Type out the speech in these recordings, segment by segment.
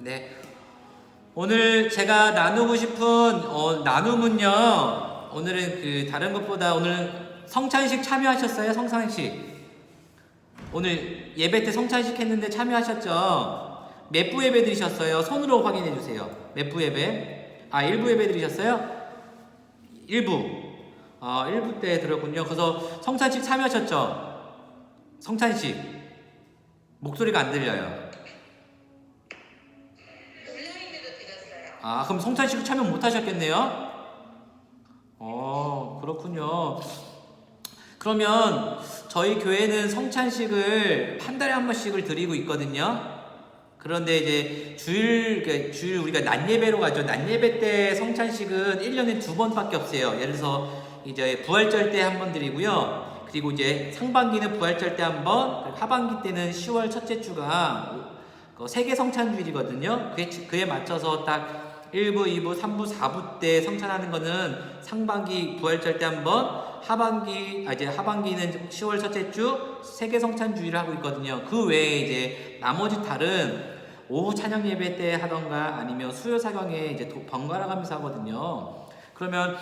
네. 오늘 제가 나누고 싶은 나눔은요. 오늘은 다른 것보다 오늘 성찬식 참여하셨어요? 성찬식. 오늘 예배 때 성찬식 했는데 참여하셨죠? 몇 부 예배 드리셨어요? 손으로 확인해 주세요. 몇 부 예배? 일부 예배 드리셨어요? 일부. 일부 때 들었군요. 그래서 성찬식 참여하셨죠? 성찬식. 목소리가 안 들려요. 그럼 성찬식 참여 못 하셨겠네요? 그렇군요. 그러면 저희 교회는 성찬식을 한 달에 한 번씩을 드리고 있거든요. 그런데 이제 주일 우리가 낮 예배로 가죠. 낮 예배 때 성찬식은 1년에 2번밖에 없어요. 예를 들어서 이제 부활절 때 한 번 드리고요. 그리고 이제 상반기는 부활절 때 한 번, 그리고 하반기 때는 10월 첫째 주가 세계 성찬주일이거든요. 그에 맞춰서 딱 1부, 2부, 3부, 4부 때 성찬하는 거는 상반기 부활절 때 한 번, 하반기는 10월 첫째 주 세계 성찬주의를 하고 있거든요. 그 외에 이제 나머지 달은 오후 찬양 예배 때 하던가 아니면 수요 사경에 이제 번갈아 가면서 하거든요. 그러면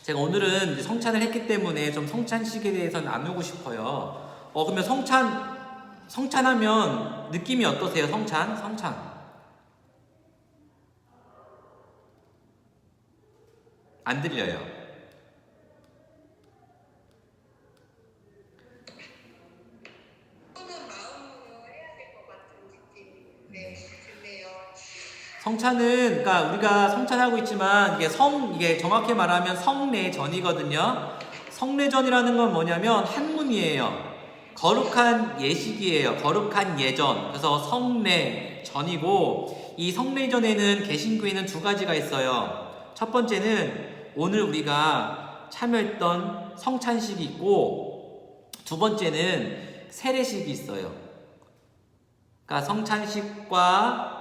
제가 오늘은 이제 성찬을 했기 때문에 좀 성찬식에 대해서 나누고 싶어요. 그러면 성찬하면 느낌이 어떠세요? 성찬. 안 들려요. 성찬은 그러니까 우리가 성찬하고 있지만 이게 정확히 말하면 성례전이거든요. 성례전이라는 건 뭐냐면 한문이에요. 거룩한 예식이에요. 거룩한 예전. 그래서 성례전이고 이 성례전에는 개신교에는 두 가지가 있어요. 첫 번째는 오늘 우리가 참여했던 성찬식이 있고 두 번째는 세례식이 있어요. 그러니까 성찬식과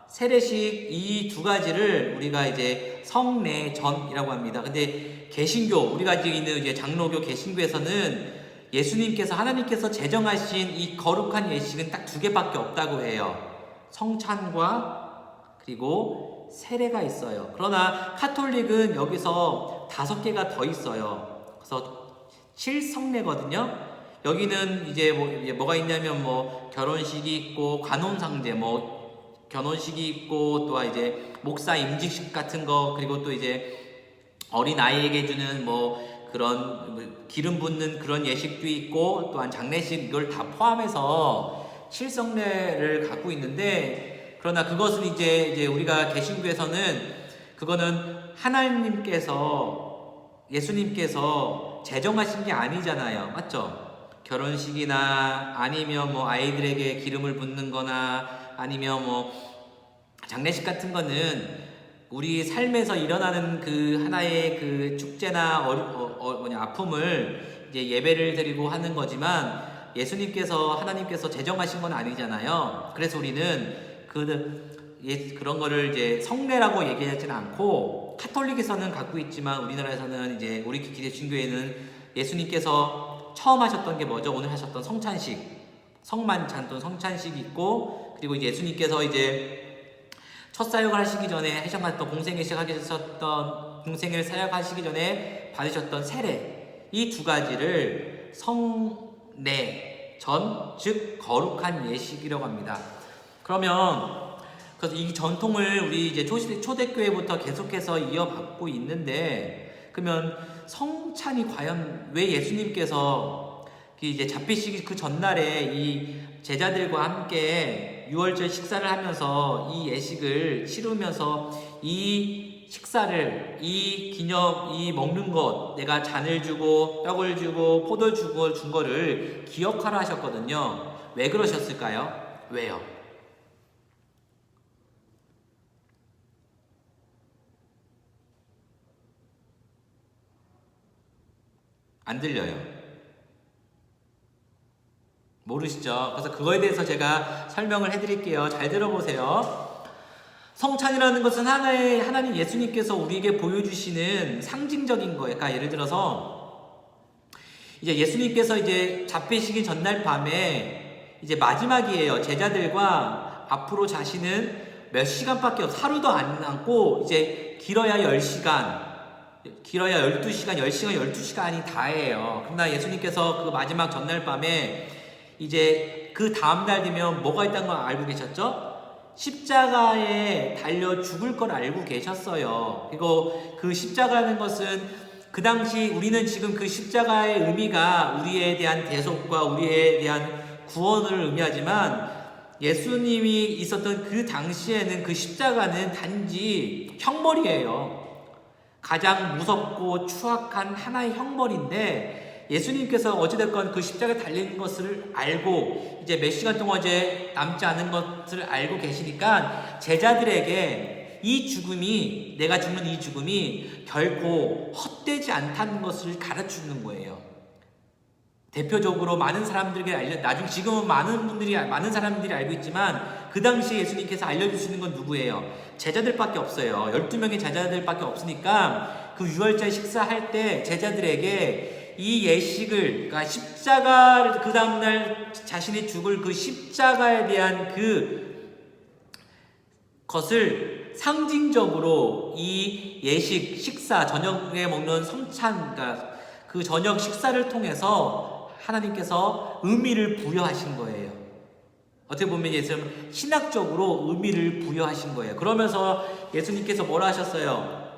세례식 이 두 가지를 우리가 이제 성례전이라고 합니다. 근데 개신교 우리가 있는 이제 장로교 개신교에서는 예수님께서 하나님께서 제정하신 이 거룩한 예식은 딱 두 개밖에 없다고 해요. 성찬과 그리고 세례가 있어요. 그러나 카톨릭은 여기서 5개가 더 있어요. 그래서 7성례거든요. 여기는 이제 뭐가 있냐면 결혼식이 있고 관혼상제 결혼식이 있고 또 이제 목사 임직식 같은 거 그리고 또 이제 어린 아이에게 주는 그런 기름 붓는 그런 예식도 있고 또한 장례식 이걸 다 포함해서 7성례를 갖고 있는데 그러나 그것은 이제 우리가 개신교에서는 그거는 하나님께서 예수님께서 제정하신 게 아니잖아요. 맞죠? 결혼식이나 아니면 아이들에게 기름을 붓는 거나 아니면 장례식 같은 거는 우리 삶에서 일어나는 그 하나의 그 축제나 아픔을 이제 예배를 드리고 하는 거지만 하나님께서 제정하신 건 아니잖아요. 그래서 우리는 그런 거를 이제 성례라고 얘기하지는 않고 카톨릭에서는 갖고 있지만 우리나라에서는 이제 우리 기독교에는 예수님께서 처음 하셨던 게 뭐죠? 오늘 하셨던 성찬식, 성만찬 또는 성찬식이 있고 그리고 이제 예수님께서 이제 첫 사역을 하시기 전에 하셨던 공생을 시작하셨던 공생을 사역하시기 전에 받으셨던 세례 이 두 가지를 성례전 즉 거룩한 예식이라고 합니다. 그러면 그래서 이 전통을 우리 이제 초대교회부터 계속해서 이어받고 있는데 그러면 성찬이 과연 왜 예수님께서 이제 잡히시기 그 전날에 이 제자들과 함께 유월절 식사를 하면서 이 예식을 치르면서 이 식사를 이 먹는 것 내가 잔을 주고 떡을 주고 포도 주고 준 거를 기억하라 하셨거든요. 왜 그러셨을까요? 왜요? 안 들려요. 모르시죠? 그래서 그거에 대해서 제가 설명을 해드릴게요. 잘 들어보세요. 성찬이라는 것은 하나님 예수님께서 우리에게 보여주시는 상징적인 거예요. 그러니까 예를 들어서 이제 예수님께서 이제 잡히시기 전날 밤에 이제 마지막이에요. 제자들과 앞으로 자신은 몇 시간밖에 하루도 안 남고 이제 길어야 10시간, 길어야 12시간, 10시간, 12시간이 다예요. 그러나 예수님께서 그 마지막 전날 밤에 이제 그 다음날 되면 뭐가 있다는 걸 알고 계셨죠? 십자가에 달려 죽을 걸 알고 계셨어요. 그리고 그 십자가라는 것은 그 당시 우리는 지금 그 십자가의 의미가 우리에 대한 대속과 우리에 대한 구원을 의미하지만 예수님이 있었던 그 당시에는 그 십자가는 단지 형벌이에요. 가장 무섭고 추악한 하나의 형벌인데 예수님께서 어찌됐건 그 십자가에 달린 것을 알고 이제 몇 시간 동안 이제 남지 않은 것을 알고 계시니까 제자들에게 이 죽음이, 내가 죽는 이 죽음이 결코 헛되지 않다는 것을 가르쳐주는 거예요. 대표적으로 많은 사람들에게 나중에 지금은 많은 사람들이 알고 있지만 그 당시에 예수님께서 알려주시는 건 누구예요? 제자들밖에 없어요. 12명의 제자들밖에 없으니까 그 유월절 식사할 때 제자들에게 이 예식을, 그러니까 십자가, 그 다음날 자신이 죽을 그 십자가에 대한 그 것을 상징적으로 이 예식, 식사, 저녁에 먹는 성찬, 그러니까 그 저녁 식사를 통해서 하나님께서 의미를 부여하신 거예요. 어떻게 보면 예수님 신학적으로 의미를 부여하신 거예요. 그러면서 예수님께서 뭐라 하셨어요?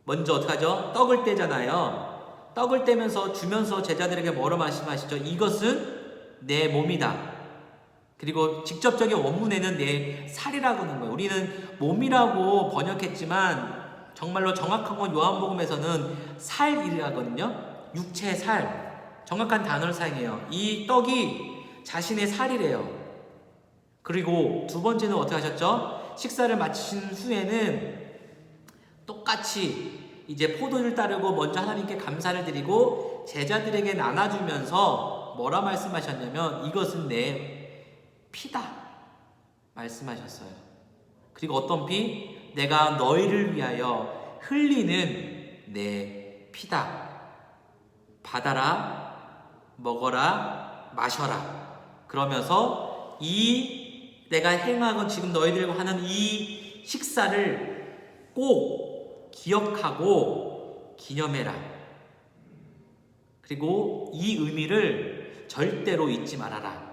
먼저 어떻게 하죠? 떡을 떼잖아요. 떡을 떼면서 주면서 제자들에게 뭐라 말씀하시죠? 이것은 내 몸이다. 그리고 직접적인 원문에는 내 살이라고 하는 거예요. 우리는 몸이라고 번역했지만 정말로 정확한 건 요한복음에서는 살이라거든요. 육체의 살. 정확한 단어를 사용해요. 이 떡이 자신의 살이래요. 그리고 두 번째는 어떻게 하셨죠? 식사를 마친 후에는 똑같이 이제 포도를 따르고 먼저 하나님께 감사를 드리고 제자들에게 나눠주면서 뭐라 말씀하셨냐면 이것은 내 피다 말씀하셨어요. 그리고 어떤 피? 내가 너희를 위하여 흘리는 내 피다. 받아라, 먹어라, 마셔라. 그러면서 이 내가 행하고 지금 너희들과 하는 이 식사를 꼭 기억하고 기념해라. 그리고 이 의미를 절대로 잊지 말아라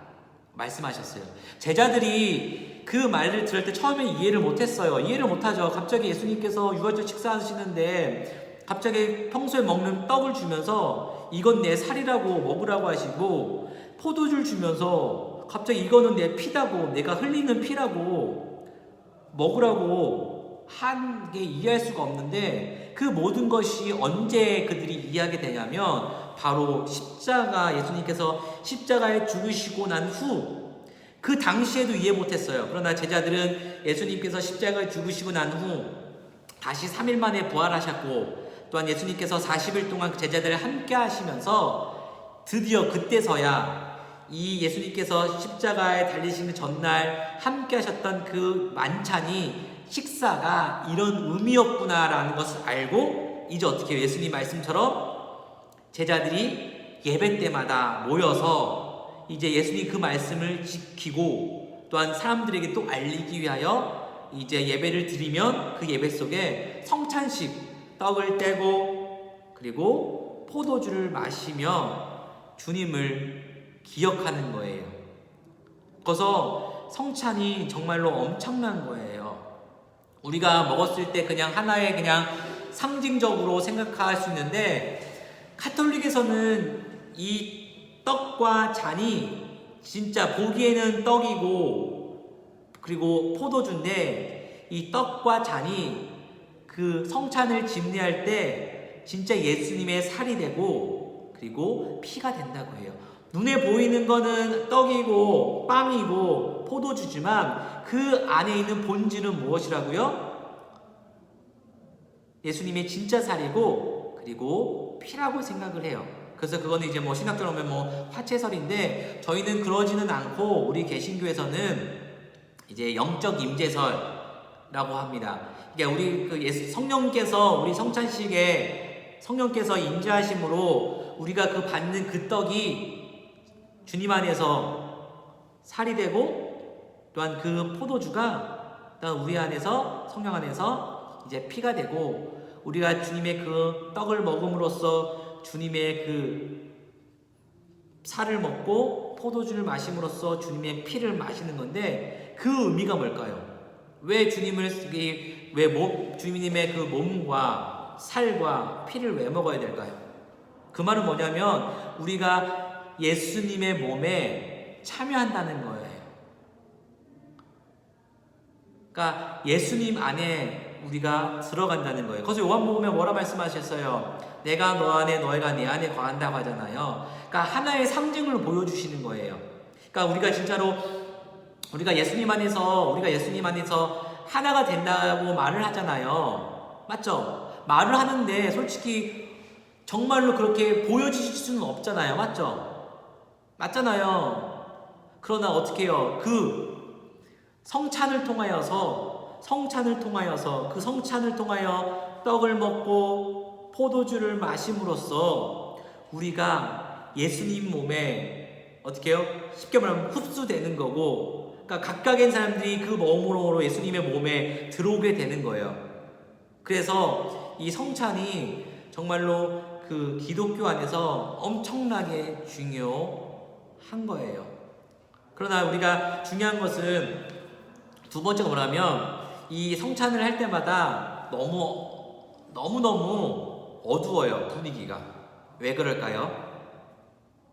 말씀하셨어요. 제자들이 그 말을 들을 때 처음에 이해를 못했어요. 이해를 못하죠. 갑자기 예수님께서 유월절 식사하시는데 갑자기 평소에 먹는 떡을 주면서 이건 내 살이라고 먹으라고 하시고 포도주를 주면서 갑자기 이거는 내 피다고, 내가 흘리는 피라고 먹으라고 한 게 이해할 수가 없는데 그 모든 것이 언제 그들이 이해하게 되냐면 바로 십자가, 예수님께서 십자가에 죽으시고 난 후 그 당시에도 이해 못했어요. 그러나 제자들은 예수님께서 십자가에 죽으시고 난 후 다시 3일 만에 부활하셨고 또한 예수님께서 40일 동안 제자들을 함께 하시면서 드디어 그때서야 이 예수님께서 십자가에 달리시는 전날 함께 하셨던 그 만찬이 식사가 이런 의미였구나라는 것을 알고 이제 어떻게 해요? 예수님 말씀처럼 제자들이 예배 때마다 모여서 이제 예수님 그 말씀을 지키고 또한 사람들에게 또 알리기 위하여 이제 예배를 드리면 그 예배 속에 성찬식 떡을 떼고 그리고 포도주를 마시며 주님을 기억하는 거예요. 그래서 성찬이 정말로 엄청난 거예요. 우리가 먹었을 때 그냥 하나의 그냥 상징적으로 생각할 수 있는데 가톨릭에서는 이 떡과 잔이 진짜 보기에는 떡이고 그리고 포도주인데 이 떡과 잔이 그 성찬을 집례할 때 진짜 예수님의 살이 되고 그리고 피가 된다고 해요. 눈에 보이는 거는 떡이고 빵이고 포도주지만 그 안에 있는 본질은 무엇이라고요? 예수님의 진짜 살이고 그리고 피라고 생각을 해요. 그래서 그거는 이제 뭐 신학적으로 보면 뭐 화채설인데 저희는 그러지는 않고 우리 개신교에서는 이제 영적 임재설이라고 합니다. 그러니까 우리 그 성령께서 우리 성찬식에 성령께서 임재하심으로 우리가 그 받는 그 떡이 주님 안에서 살이 되고 또한 그 포도주가 또한 우리 안에서 성령 안에서 이제 피가 되고 우리가 주님의 그 떡을 먹음으로써 주님의 그 살을 먹고 포도주를 마심으로써 주님의 피를 마시는 건데 그 의미가 뭘까요? 왜 주님의 그 몸과 살과 피를 왜 먹어야 될까요? 그 말은 뭐냐면 우리가 예수님의 몸에 참여한다는 거예요. 그러니까 예수님 안에 우리가 들어간다는 거예요. 그래서 요한복음에 뭐라 말씀하셨어요? 내가 너 안에 너희가 내 안에 거한다고 하잖아요. 그러니까 하나의 상징을 보여주시는 거예요. 그러니까 우리가 진짜로 우리가 예수님 안에서 하나가 된다고 말을 하잖아요. 맞죠? 말을 하는데 솔직히 정말로 그렇게 보여주실 수는 없잖아요. 맞잖아요. 그러나 어떻게 해요? 그 성찬을 통하여서 그 성찬을 통하여 떡을 먹고 포도주를 마심으로써 우리가 예수님 몸에 어떻게 해요? 쉽게 말하면 흡수되는 거고, 그러니까 각각의 사람들이 그 몸으로 예수님의 몸에 들어오게 되는 거예요. 그래서 이 성찬이 정말로 그 기독교 안에서 엄청나게 중요한 거예요. 그러나 우리가 중요한 것은 두 번째가 뭐냐면 이 성찬을 할 때마다 너무너무 어두워요, 분위기가. 왜 그럴까요?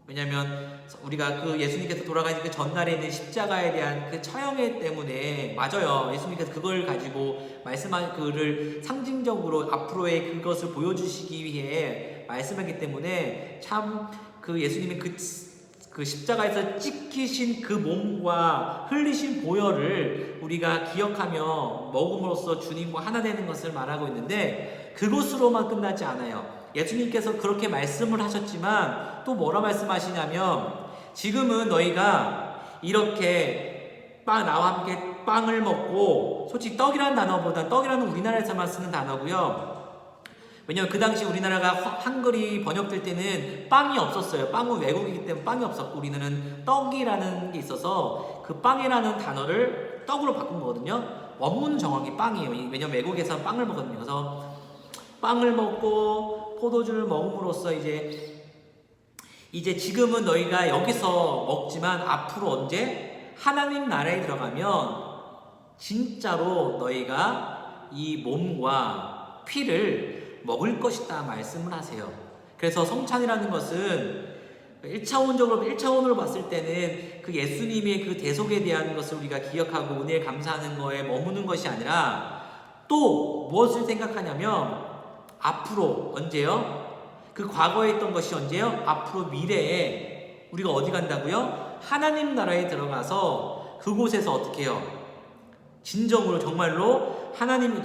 왜냐면 우리가 그 예수님께서 돌아가신 그 전날에는 십자가에 대한 그 처형회 때문에, 맞아요, 예수님께서 그걸 가지고 말씀한 그를 상징적으로 앞으로의 그것을 보여주시기 위해 말씀하기 때문에 참 그 예수님의 그 십자가에서 찍히신 그 몸과 흘리신 보혈을 우리가 기억하며 먹음으로써 주님과 하나 되는 것을 말하고 있는데, 그것으로만 끝나지 않아요. 예수님께서 그렇게 말씀을 하셨지만 또 뭐라 말씀하시냐면, 지금은 너희가 이렇게 나와 함께 빵을 먹고, 솔직히 떡이라는 단어보다, 떡이라는 우리나라에서만 쓰는 단어고요. 왜냐면 그 당시 우리나라가 한글이 번역될 때는 빵이 없었어요. 빵은 외국이기 때문에 빵이 없었고, 우리는 떡이라는 게 있어서 그 빵이라는 단어를 떡으로 바꾼 거거든요. 원문은 정확히 빵이에요. 왜냐면 외국에서 빵을 먹거든요. 그래서 빵을 먹고 포도주를 먹음으로써 이제 지금은 너희가 여기서 먹지만 앞으로 언제 하나님 나라에 들어가면 진짜로 너희가 이 몸과 피를 먹을 것이다 말씀을 하세요. 그래서 성찬이라는 것은 1차원으로 봤을 때는 그 예수님의 그 대속에 대한 것을 우리가 기억하고 은혜에 감사하는 거에 머무는 것이 아니라, 또 무엇을 생각하냐면 앞으로 언제요? 그 과거에 있던 것이 언제요? 앞으로 미래에 우리가 어디 간다고요? 하나님 나라에 들어가서 그곳에서 어떻게 해요? 진정으로 정말로 하나님,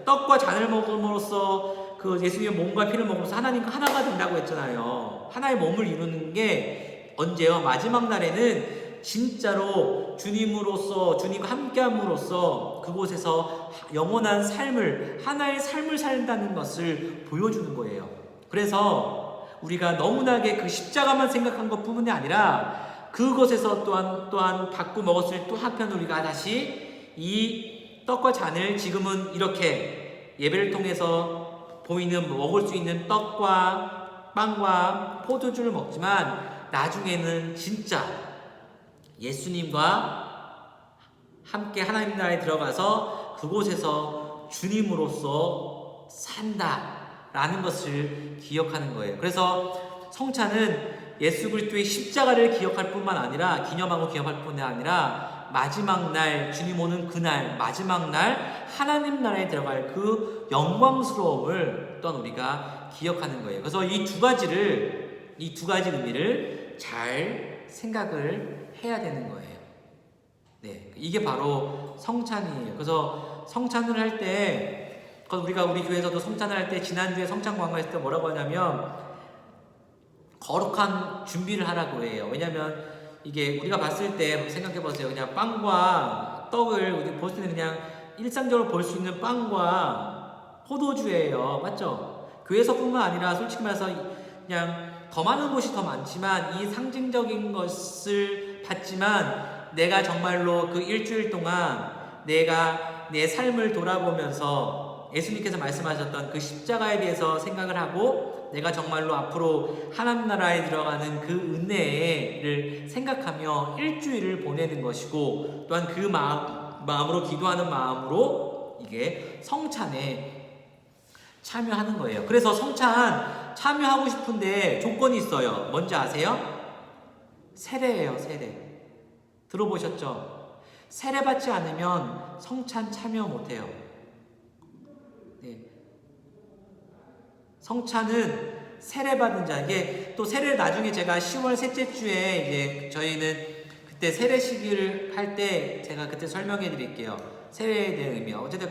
떡과 잔을 먹음으로써 그 예수님의 몸과 피를 먹으면서 하나님과 하나가 된다고 했잖아요. 하나의 몸을 이루는 게 언제요? 마지막 날에는 진짜로 주님과 함께함으로써 그곳에서 영원한 삶을, 하나의 삶을 산다는 것을 보여주는 거예요. 그래서 우리가 너무나게 그 십자가만 생각한 것뿐만이 아니라 그것에서 또한 받고 먹었을 또 한편 우리가 다시 이 떡과 잔을 지금은 이렇게 예배를 통해서 먹을 수 있는 떡과 빵과 포도주를 먹지만, 나중에는 진짜 예수님과 함께 하나님 나라에 들어가서 그곳에서 주님으로서 산다라는 것을 기억하는 거예요. 그래서 성찬은 예수 그리스도의 십자가를 기억할 뿐만 아니라, 기념하고 기억할 뿐만 아니라 마지막 날, 주님 오는 그날, 마지막 날 하나님 나라에 들어갈 그 영광스러움을 또한 우리가 기억하는 거예요. 그래서 이 두 가지 의미를 잘 생각을 해야 되는 거예요. 네, 이게 바로 성찬이에요. 그래서 성찬을 할 때, 우리 교회에서도 성찬을 할 때, 지난주에 성찬 광고했을 때 뭐라고 하냐면 거룩한 준비를 하라고 해요. 왜냐면 이게 우리가 봤을 때 생각해 보세요. 그냥 빵과 떡을 우리 볼 때는 그냥 일상적으로 볼 수 있는 빵과 포도주예요. 맞죠? 교회에서뿐만 아니라 솔직히 말해서 그냥 더 많은 곳이 더 많지만 이 상징적인 것을 받지만 내가 정말로 그 일주일 동안 내가 내 삶을 돌아보면서 예수님께서 말씀하셨던 그 십자가에 대해서 생각을 하고 내가 정말로 앞으로 하나님 나라에 들어가는 그 은혜를 생각하며 일주일을 보내는 것이고, 또한 그 마음으로 기도하는 마음으로 이게 성찬에 참여하는 거예요. 그래서 성찬 참여하고 싶은데 조건이 있어요. 뭔지 아세요? 세례예요, 세례. 들어보셨죠? 세례 받지 않으면 성찬 참여 못해요. 네. 성찬은 세례 받은 자, 이게 또 세례를 나중에 제가 10월 셋째 주에 이제 저희는 그때 세례 시기를 할 때 제가 그때 설명해 드릴게요. 세례에 대한 의미. 어쨌든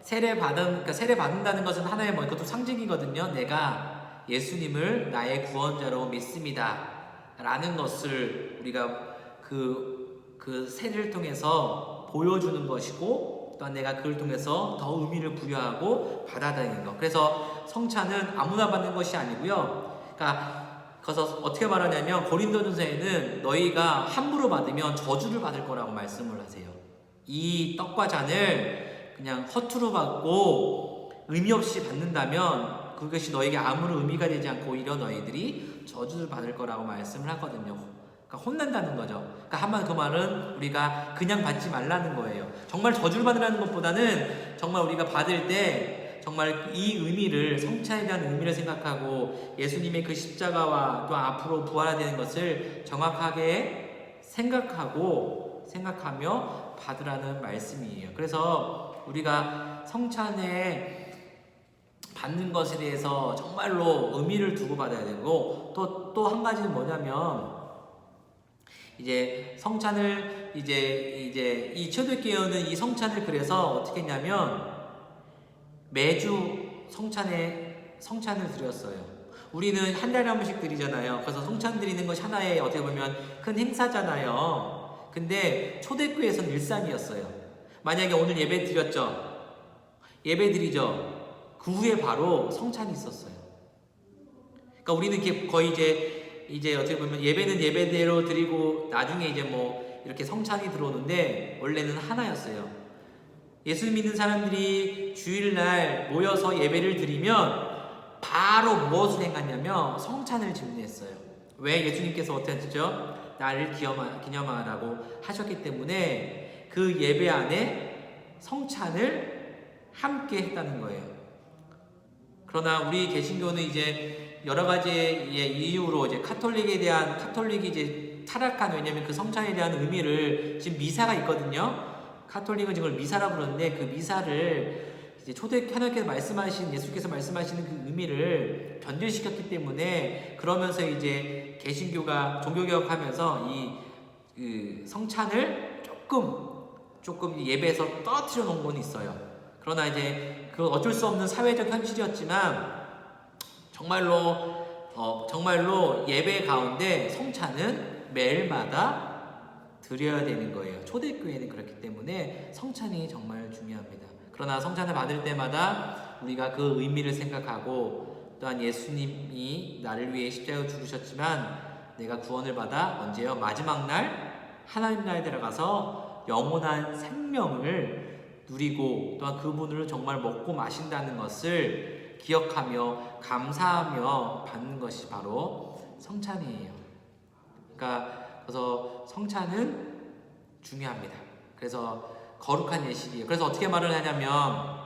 세례 받는다는 것은 하나의 그것도 상징이거든요. 내가 예수님을 나의 구원자로 믿습니다. 라는 것을 우리가 그 세례를 통해서 보여주는 것이고, 또한 내가 그걸 통해서 더 의미를 부여하고 받아들이는 것. 그래서 성찬은 아무나 받는 것이 아니고요. 그래서 어떻게 말하냐면 고린도전서에는 너희가 함부로 받으면 저주를 받을 거라고 말씀을 하세요. 이 떡과 잔을 그냥 허투루 받고 의미 없이 받는다면 그것이 너에게 아무런 의미가 되지 않고 오히려 너희들이 저주를 받을 거라고 말씀을 하거든요. 그러니까 혼난다는 거죠. 그러니까 한마디 그 말은 우리가 그냥 받지 말라는 거예요. 정말 저주를 받으라는 것보다는 정말 우리가 받을 때 정말 이 의미를, 성찬에 대한 의미를 생각하고 예수님의 그 십자가와 또 앞으로 부활되는 것을 정확하게 생각하며 받으라는 말씀이에요. 그래서 우리가 성찬에 받는 것에 대해서 정말로 의미를 두고 받아야 되고, 또 한 가지는 뭐냐면 이제 성찬을 이제 이 초대교회는 이 성찬을 그래서 어떻게 했냐면 매주 성찬을 드렸어요. 우리는 한 달에 한 번씩 드리잖아요. 그래서 성찬 드리는 것이 하나의 어떻게 보면 큰 행사잖아요. 근데 초대교회에서는 일상이었어요. 만약에 오늘 예배 드렸죠. 예배 드리죠. 그 후에 바로 성찬이 있었어요. 그러니까 우리는 이렇게 거의 이제 어떻게 보면 예배는 예배대로 드리고 나중에 이제 이렇게 성찬이 들어오는데 원래는 하나였어요. 예수 믿는 사람들이 주일날 모여서 예배를 드리면 바로 무엇을 행하냐면 성찬을 집례했어요. 왜? 예수님께서 어떻게 하셨죠? 나를 기념하라고 하셨기 때문에 그 예배 안에 성찬을 함께 했다는 거예요. 그러나 우리 개신교는 이제 여러 가지의 이유로 이제 카톨릭이 이제 타락한, 왜냐면 그 성찬에 대한 의미를, 지금 미사가 있거든요. 카톨릭은 지금 미사라고 그러는데 그 미사를 이제 하나님께서 예수께서 말씀하시는 그 의미를 변질시켰기 때문에, 그러면서 이제 개신교가 종교개혁하면서 그 성찬을 조금 예배에서 떨어뜨려 놓은 건 있어요. 그러나 이제 그 어쩔 수 없는 사회적 현실이었지만 정말로 예배 가운데 성찬은 매일마다 드려야 되는 거예요. 초대교회는 그렇기 때문에 성찬이 정말 중요합니다. 그러나 성찬을 받을 때마다 우리가 그 의미를 생각하고, 또한 예수님이 나를 위해 십자가에 죽으셨지만 내가 구원을 받아 언제요? 마지막 날 하나님 나라에 들어가서 영원한 생명을 누리고, 또한 그분을 정말 먹고 마신다는 것을 기억하며 감사하며 받는 것이 바로 성찬이에요. 그래서 성찬은 중요합니다. 그래서 거룩한 예식이에요. 그래서 어떻게 말을 하냐면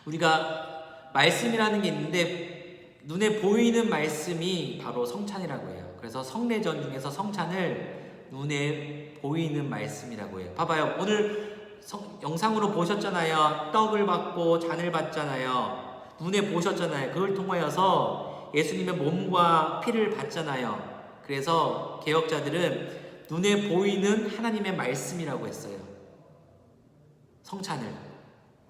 우리가 말씀이라는 게 있는데 눈에 보이는 말씀이 바로 성찬이라고 해요. 그래서 성례전 중에서 성찬을 눈에 보이는 말씀이라고 해요. 봐봐요. 오늘 영상으로 보셨잖아요. 떡을 받고 잔을 받잖아요. 눈에 보셨잖아요. 그걸 통하여서 예수님의 몸과 피를 받잖아요. 그래서 개혁자들은 눈에 보이는 하나님의 말씀이라고 했어요. 성찬을.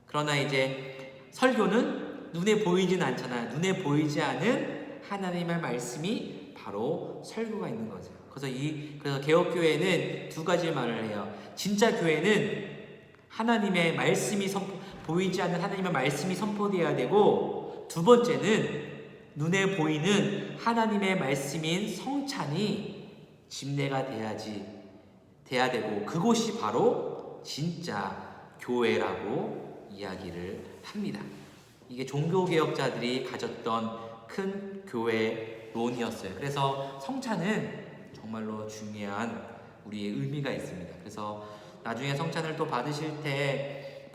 그러나 이제 설교는 눈에 보이진 않잖아요. 눈에 보이지 않은 하나님의 말씀이 바로 설교가 있는 거죠. 그래서 개혁교회는 두 가지 말을 해요. 진짜 교회는 하나님의 말씀이 보이지 않는 하나님의 말씀이 선포되어야 되고, 두 번째는 눈에 보이는 하나님의 말씀인 성찬이 집례가 돼야 되고 그곳이 바로 진짜 교회라고 이야기를 합니다. 이게 종교개혁자들이 가졌던 큰 교회론이었어요. 그래서 성찬은 정말로 중요한 우리의 의미가 있습니다. 그래서 나중에 성찬을 또 받으실 텐데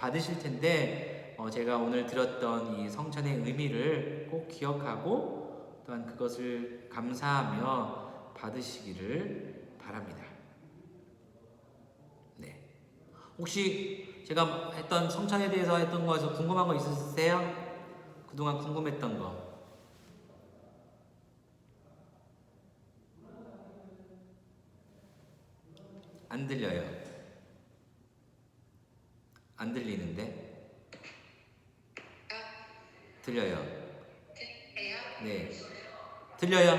제가 오늘 들었던 이 성찬의 의미를 꼭 기억하고 또한 그것을 감사하며 받으시기를 바랍니다. 네. 혹시 제가 했던 성찬에 대해서 했던 거에서 궁금한 거 있으세요? 그동안 궁금했던 거. 안 들려요. 안 들리는데? 들려요. 네. 들려요?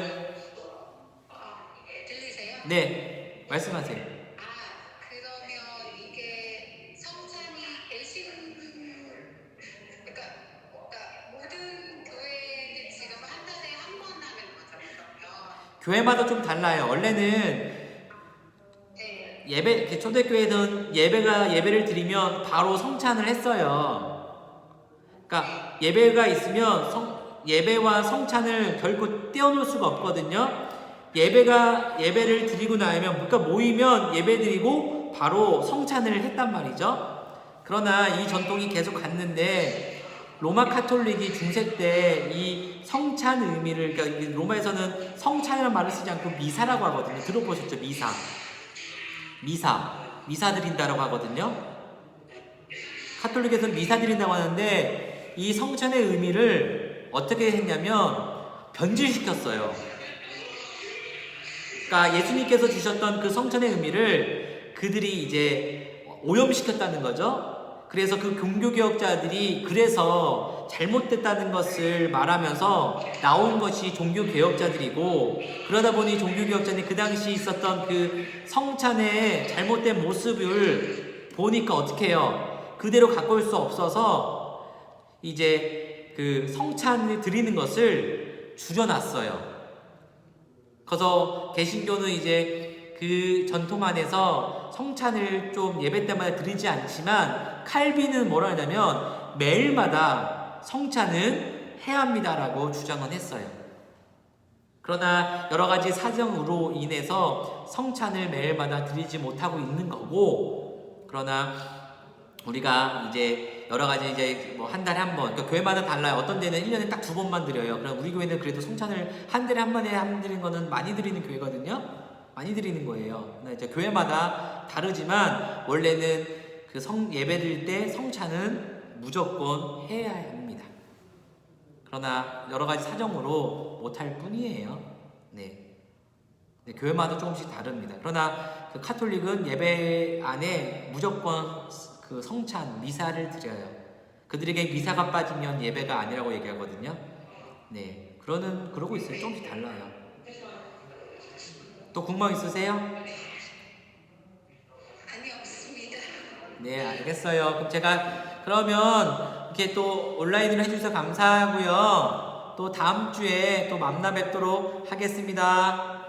들리세요? 네. 말씀하세요. 그러면 이게 성찬이 그러니까 모든 교회는 지금 한 달에 한 번 하는 거죠, 그러면? 교회마다 좀 달라요. 원래는 네. 초대교회는 예배를 드리면 바로 성찬을 했어요. 그러니까 예배가 있으면 예배와 성찬을 결코 떼어놓을 수가 없거든요. 예배를 드리고 나면, 그러니까 모이면 예배 드리고 바로 성찬을 했단 말이죠. 그러나 이 전통이 계속 갔는데 로마 카톨릭이 중세 때 이 성찬 의미를, 그러니까 로마에서는 성찬이라는 말을 쓰지 않고 미사라고 하거든요. 들어보셨죠? 미사 드린다라고 하거든요. 카톨릭에서는 미사 드린다고 하는데 이 성찬의 의미를 어떻게 했냐면 변질시켰어요. 그러니까 예수님께서 주셨던 그 성찬의 의미를 그들이 이제 오염시켰다는 거죠. 그래서 그 종교개혁자들이 그래서 잘못됐다는 것을 말하면서 나온 것이 종교개혁자들이고, 그러다 보니 종교개혁자들이 그 당시 있었던 그 성찬의 잘못된 모습을 보니까 어떻게 해요? 그대로 갖고 올 수 없어서 이제 그 성찬을 드리는 것을 줄여놨어요. 그래서 개신교는 이제 그 전통 안에서 성찬을 좀 예배 때마다 드리지 않지만, 칼빈은 뭐라 하냐면 매일마다 성찬은 해야 합니다라고 주장은 했어요. 그러나 여러 가지 사정으로 인해서 성찬을 매일마다 드리지 못하고 있는 거고, 그러나 우리가 이제 여러 가지 이제 뭐 한 달에 한 번, 그러니까 교회마다 달라요. 어떤 데는 1년에 딱 2번만 드려요. 그럼 우리 교회는 그래도 성찬을 한 달에 한 번에 한 드리는 거는 많이 드리는 교회거든요. 많이 드리는 거예요. 이제 교회마다 다르지만 원래는 그 예배 드릴 때 성찬은 무조건 해야 합니다. 그러나 여러 가지 사정으로 못할 뿐이에요. 네. 교회마다 조금씩 다릅니다. 그러나 그 카톨릭은 예배 안에 무조건 그 성찬, 미사를 드려요. 그들에게 미사가 빠지면 예배가 아니라고 얘기하거든요. 네. 그러고 있어요. 조금씩 달라요. 또 궁금한 거 있으세요? 아니, 없습니다. 네, 알겠어요. 그러면 이렇게 또 온라인으로 해주셔서 감사하고요. 또 다음 주에 또 만나 뵙도록 하겠습니다.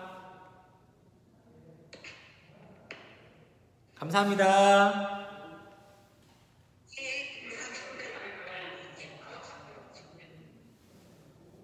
감사합니다.